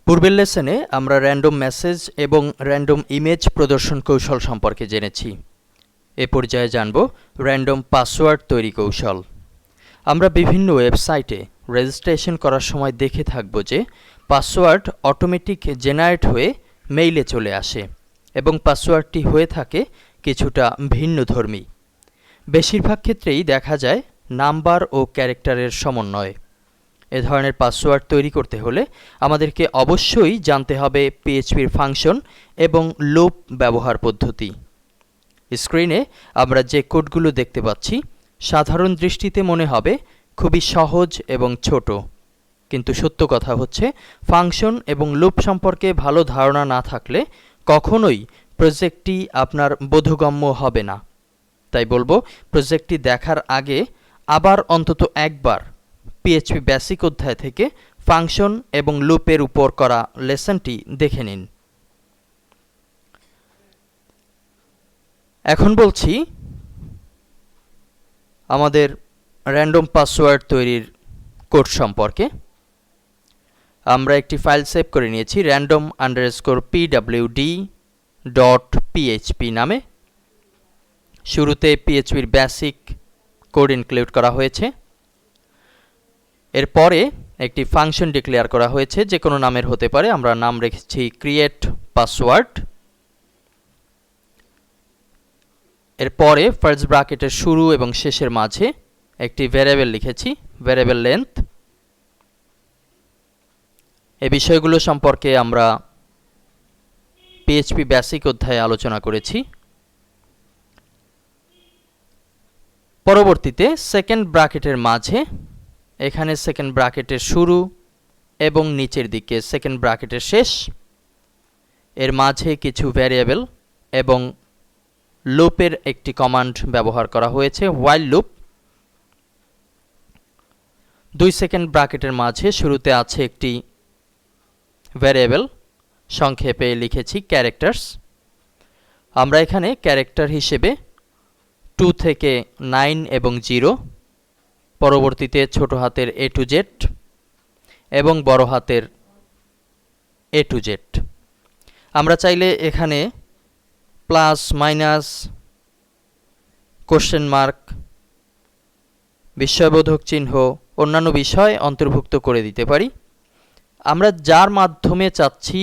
পূর্বের লেসনে আমরা random message এবং র্যান্ডম ইমেজ প্রদর্শন কৌশল সম্পর্কে জেনেছি। এ পর্যায়ে জানব র্যান্ডম পাসওয়ার্ড তৈরি কৌশল। আমরা বিভিন্ন ওয়েবসাইটে রেজিস্ট্রেশন করার সময় দেখে থাকব যে পাসওয়ার্ড অটোমেটিক জেনারেট হয়ে মেইলে চলে আসে এবং পাসওয়ার্ডটি হয়ে থাকে কিছুটা ভিন্নধর্মী। বেশিরভাগ ক্ষেত্রেই দেখা যায় নাম্বার ও ক্যারেক্টারের সমন্বয়। এ ধরনের পাসওয়ার্ড তৈরি করতে হলে আমাদেরকে অবশ্যই জানতে হবে পিএইচপির ফাংশন এবং লুপ ব্যবহার পদ্ধতি। স্ক্রিনে আমরা যে কোডগুলো দেখতে পাচ্ছি সাধারণ দৃষ্টিতে মনে হবে খুবই সহজ এবং ছোট, কিন্তু সত্য কথা হচ্ছে ফাংশন এবং লুপ সম্পর্কে ভালো ধারণা না থাকলে কখনোই প্রজেক্টটি আপনার বোধগম্য হবে না। তাই বলবো, প্রজেক্টটি দেখার আগে আবার অন্তত একবার পিএইচপি বেসিক অধ্যায় থেকে ফাংশন এবং লুপের উপর করা লেসনটি দেখে নিন। এখন বলছি আমাদের র্যান্ডম পাসওয়ার্ড তৈরির কোড সম্পর্কে। আমরা একটি ফাইল সেভ করে নিয়েছি random_pwd.php নামে। শুরুতে পিএইচপির বেসিক কোড ইনক্লুড করা হয়েছে। এরপরে একটি ফাংশন ডিক্লেয়ার করা হয়েছে, যে কোনো নামের হতে পারে। আমরা নাম রেখেছি ক্রিয়েট পাসওয়ার্ড। এরপরে ফার্স্ট ব্র্যাকেটের শুরু এবং শেষের মাঝে একটি ভ্যারিয়েবল লিখেছি, ভ্যারিয়েবল লেন্থ। এই বিষয়গুলো সম্পর্কে আমরা পিএইচপি বেসিক অধ্যায়ে আলোচনা করেছি। পরবর্তীতে সেকেন্ড ব্র্যাকেটের মাঝে, এখানে সেকেন্ড ব্র্যাকেটের শুরু এবং নিচের দিকে সেকেন্ড ব্র্যাকেটের শেষ, এর মাঝে কিছু ভ্যারিয়েবল এবং লুপের একটি কমান্ড ব্যবহার করা হয়েছে, হোয়াইল লুপ। 2 সেকেন্ড ব্র্যাকেটের মাঝে শুরুতে আছে একটি ভ্যারিয়েবল, সংক্ষেপে লিখেছি ক্যারেক্টার্স। আমরা এখানে ক্যারেক্টার হিসেবে 2 থেকে 9 এবং 0, পরবর্তীতে ছোট হাতের A to Z এবং বড় হাতের A to Z। আমরা চাইলে এখানে প্লাস, মাইনাস, কোশ্চেন মার্ক, বিস্ময়বোধক চিহ্ন, অন্যান্য বিষয় অন্তর্ভুক্ত করে দিতে পারি। আমরা যার মাধ্যমে চাচ্ছি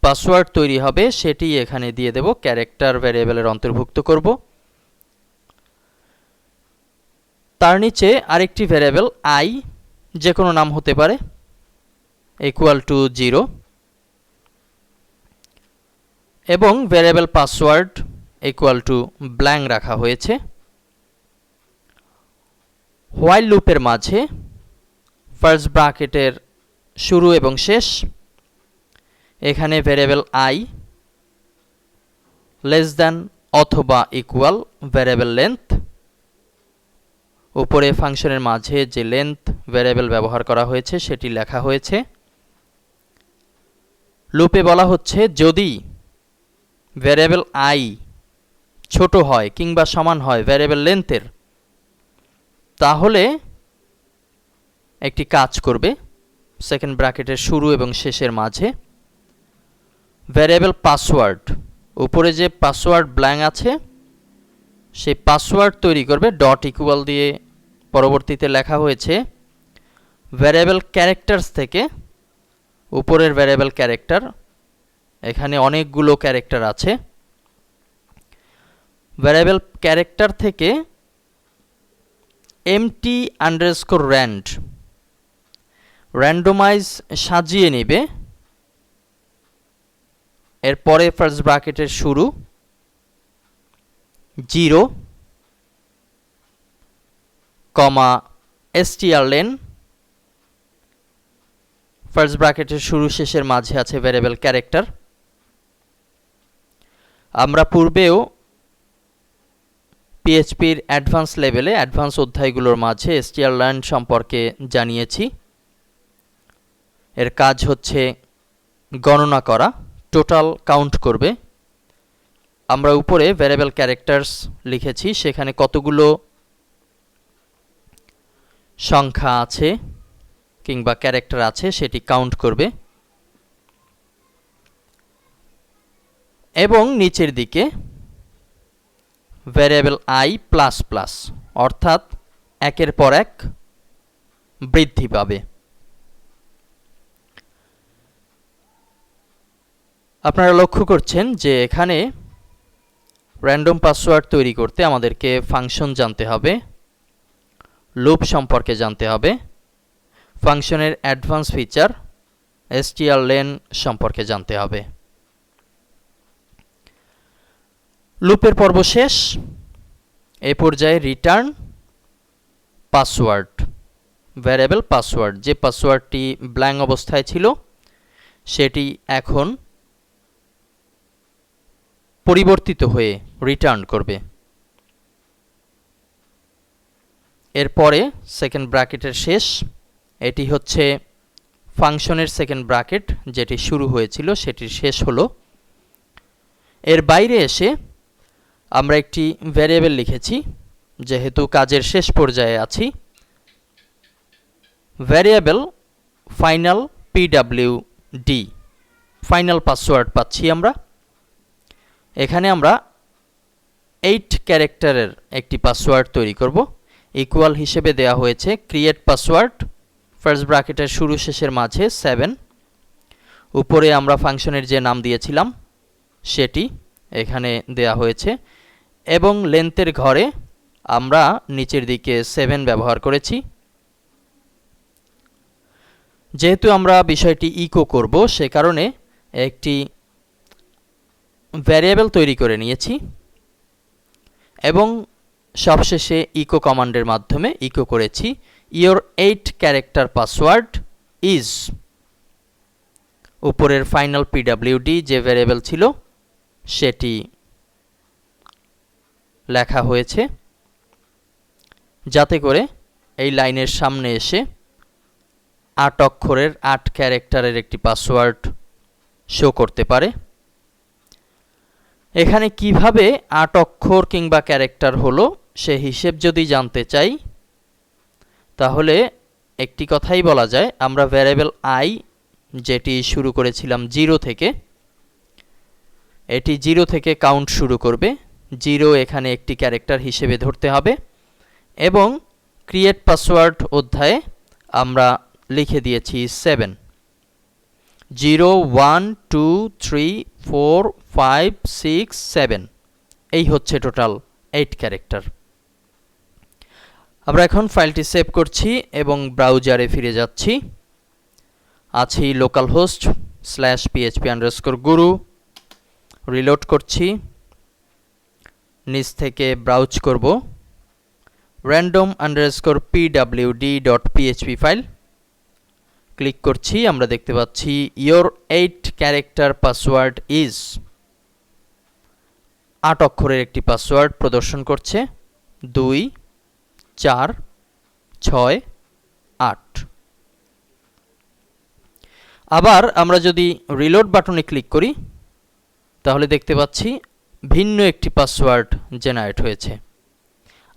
পাসওয়ার্ড তৈরি হবে সেটি এখানে দিয়ে দেব, ক্যারেক্টার ভ্যারিয়েবলের অন্তর্ভুক্ত করব। তার নিচে আরেকটি ভ্যারিয়েবল i, যে কোনো নাম হতে পারে, =0 এবং ভ্যারিয়েবল পাসওয়ার্ড =blank রাখা হয়েছে। হোয়াইল লুপের মাঝে ফার্স্ট ব্র্যাকেটের শুরু এবং শেষ, এখানে ভ্যারিয়েবল i লেস দ্যান অথবা ইকুয়াল ভ্যারিয়েবল লেন্থ। উপরে ফাংশনের মাঝে যে লেন্থ ভ্যারিয়েবল ব্যবহার করা হয়েছে সেটি লেখা হয়েছে। লুপে বলা হচ্ছে যদি ভ্যারিয়েবল i ছোট হয় কিংবা সমান হয় ভ্যারিয়েবল লেন্থের, তাহলে একটি কাজ করবে। সেকেন্ড ব্র্যাকেটের শুরু এবং শেষের মাঝে ভ্যারিয়েবল পাসওয়ার্ড, উপরে যে পাসওয়ার্ড ব্ল্যাঙ্ক আছে সেই পাসওয়ার্ড তৈরি করবে ডট ইকুয়াল দিয়ে। পরবর্তীতে লেখা হয়েছে ভ্যারিয়েবল ক্যারেক্টার্স থেকে, উপরের ভ্যারিয়েবল ক্যারেক্টার, এখানে অনেকগুলো ক্যারেক্টার আছে। ভ্যারিয়েবল ক্যারেক্টার থেকে empty_rand র্যান্ডমাইজ সাজিয়ে নেবে। এরপরে ফার্স্ট ব্র্যাকেটের শুরু 0, strlen, ফার্স্ট ব্র্যাকেটের শুরু শেষের মাঝে আছে ভ্যারিয়েবল ক্যারেক্টার। আমরা পূর্বেও পিএইচপির অ্যাডভান্স লেভেলে, অ্যাডভান্স অধ্যায়গুলোর মাঝে strlen সম্পর্কে জানিয়েছি। এর কাজ হচ্ছে গণনা করা, টোটাল কাউন্ট করবে। আমরা উপরে ভ্যারিয়েবল ক্যারেক্টার্স লিখেছি, সেখানে কতগুলো সংখ্যা আছে কিংবা ক্যারেক্টার আছে সেটি কাউন্ট করবে। এবং নিচের দিকে ভ্যারিয়েবল i প্লাস প্লাস, অর্থাৎ একের পর এক বৃদ্ধি পাবে। আপনারা লক্ষ্য করছেন যে এখানে র্যান্ডম পাসওয়ার্ড তৈরি করতে আমাদেরকে ফাংশন জানতে হবে, লুপ সম্পর্কে জানতে হবে, ফাংশনের অ্যাডভান্স ফিচার strlen সম্পর্কে জানতে হবে। লুপের পর্ব শেষ। এই পর্যায়ে রিটার্ন পাসওয়ার্ড, ভ্যারিয়েবল পাসওয়ার্ড, যে পাসওয়ার্ডটি ব্ল্যাঙ্ক অবস্থায় ছিল সেটি এখন পরিবর্তিত হয়ে রিটার্ন করবে। এরপরে সেকেন্ড ব্র্যাকেটের শেষ, এটি হচ্ছে ফাংশনের সেকেন্ড ব্র্যাকেট, যেটি শুরু হয়েছিল সেটির শেষ হলো। এর বাইরে এসে আমরা একটি ভ্যারিয়েবল লিখেছি, যেহেতু কাজের শেষ পর্যায়ে আছি। Variable final pwd, final password পাচ্ছি আমরা। এখানে আমরা 8 ক্যারেক্টারের একটি পাসওয়ার্ড তৈরি করব। ইকুয়াল হিসেবে দেয়া হয়েছে ক্রিয়েট পাসওয়ার্ড, ফার্স্ট ব্র্যাকেটের শুরু শেষের মাঝে 7, উপরে আমরা ফাংশনের যে নাম দিয়েছিলাম সেটি এখানে দেয়া হয়েছে, এবং লেন্থের ঘরে আমরা নিচের দিকে 7 ব্যবহার করেছি। যেহেতু আমরা বিষয়টি ইকো করব, সে কারণে একটি ভ্যারিয়েবল তৈরি করে নিয়েছি এবং সবশেষে ইকো কমান্ডের মাধ্যমে ইকো করেছি ইয়োর 8 ক্যারেক্টার পাসওয়ার্ড ইজ। উপরের ফাইনাল pwd যে ভ্যারিয়েবল ছিল সেটি লেখা হয়েছে, যাতে করে এই লাইনের সামনে এসে 8 অক্ষরের 8 ক্যারেক্টারের একটি পাসওয়ার্ড শো করতে পারে। এখানে কিভাবে 8 অক্ষর কিংবা ক্যারেক্টার হলো সে হিসেব যদি জানতে চাই, তাহলে একটি কথাই বলা যায়, আমরা ভ্যারিয়েবল i যেটি শুরু করেছিলাম 0 থেকে, এটি 0 থেকে কাউন্ট শুরু করবে। 0 এখানে একটি ক্যারেক্টার হিসেবে ধরতে হবে, এবং ক্রিয়েট পাসওয়ার্ড অধ্যায়ে আমরা লিখে দিয়েছি 7। 0 1 2 3 4 5 6 7, এই হচ্ছে টোটাল 8 ক্যারেক্টার। আমরা এখন ফাইলটি সেভ করছি এবং ব্রাউজারে ফিরে যাচ্ছি। আছি লোকাল হোস্ট /php_guru, রিলোড করছি, নিচ থেকে ব্রাউজ করব random_pwd.php ফাইল, ক্লিক করছি। আমরা দেখতে পাচ্ছি ইয়োর 8 ক্যারেক্টার পাসওয়ার্ড ইজ, 8 অক্ষরের একটি পাসওয়ার্ড প্রদর্শন করছে, 2 4 6 8। আবার আমরা যদি রিলোড বাটনে ক্লিক করি, তাহলে দেখতে পাচ্ছি ভিন্ন একটি পাসওয়ার্ড জেনারেট হয়েছে।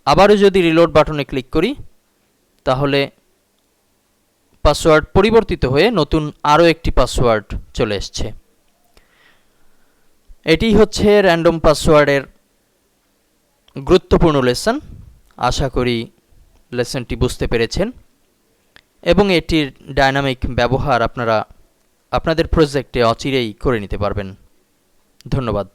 আবারও যদি রিলোড বাটনে ক্লিক করি, তাহলে পাসওয়ার্ড পরিবর্তিত হয়ে নতুন আরও একটি পাসওয়ার্ড চলে এসছে। এটি হচ্ছে র্যান্ডম পাসওয়ার্ডের গুরুত্বপূর্ণ লেসন। আশা করি লেসনটি বুঝতে পেরেছেন এবং এটির ডাইনামিক ব্যবহার আপনারা আপনাদের প্রজেক্টে অচিরেই করে নিতে পারবেন। ধন্যবাদ।